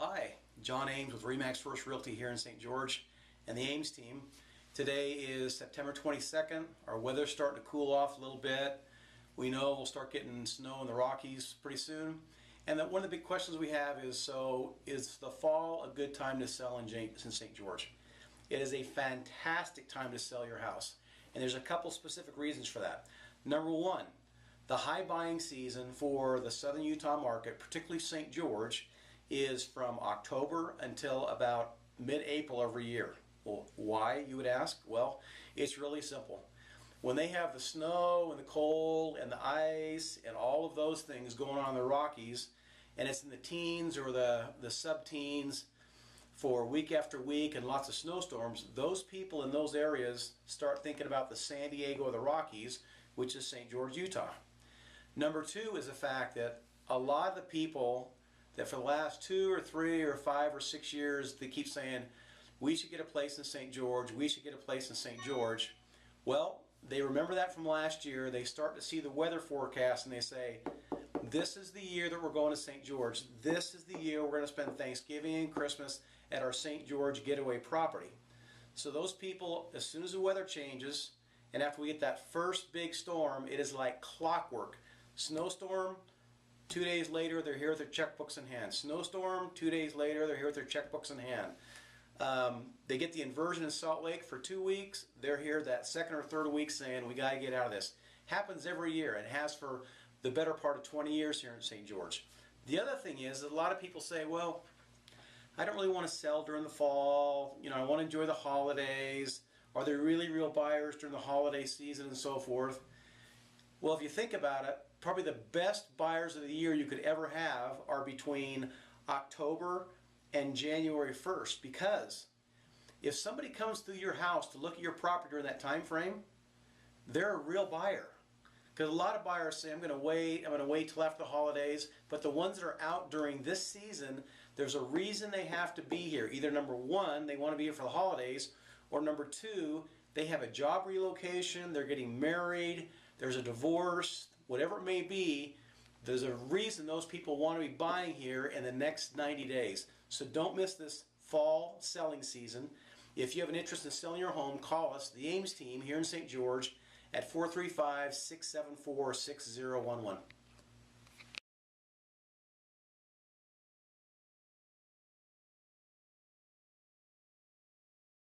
Hi, John Ames with Remax First Realty here in St. George and the Ames team. Today is September 22nd. Our weather's starting to cool off a little bit. We know we'll start getting snow in the Rockies pretty soon. And one of the big questions we have is, is the fall a good time to sell in St. George? It is a fantastic time to sell your house. And there's a couple specific reasons for that. Number one, the high buying season for the southern Utah market, particularly St. George, is from October until about mid-April every year. Well, why, you would ask? Well, it's really simple. When they have the snow and the cold and the ice and all of those things going on in the Rockies, and it's in the teens or the sub-teens for week after week and lots of snowstorms, those people in those areas start thinking about the San Diego of the Rockies, which is St. George, Utah. Number two is the fact that a lot of the people that for the last 2 or 3 or 5 or 6 years they keep saying, we should get a place in St. George, we should get a place in St. George. Well, they remember that from last year. They start to see the weather forecast and they say, this is the year that we're going to St. George. This is the year we're going to spend Thanksgiving and Christmas at our St. George getaway property. So those people, as soon as the weather changes and after we get that first big storm, it is like clockwork. Snowstorm, 2 days later, they're here with their checkbooks in hand. Snowstorm, 2 days later, they're here with their checkbooks in hand. They get the inversion in Salt Lake for 2 weeks. They're here that second or third week saying, we got to get out of this. Happens every year. It has for the better part of 20 years here in St. George. The other thing is that a lot of people say, well, I don't really want to sell during the fall. You know, I want to enjoy the holidays. Are there really real buyers during the holiday season and so forth? Well, if you think about it, probably the best buyers of the year you could ever have are between October and January 1st, because if somebody comes through your house to look at your property during that time frame, they're a real buyer. Because a lot of buyers say, I'm going to wait till after the holidays, but the ones that are out during this season, there's a reason they have to be here. Either number one, they want to be here for the holidays, or number two, they have a job relocation, they're getting married, there's a divorce, whatever it may be, there's a reason those people want to be buying here in the next 90 days. So don't miss this fall selling season. If you have an interest in selling your home, call us, the Ames team here in St. George, at 435-674-6011.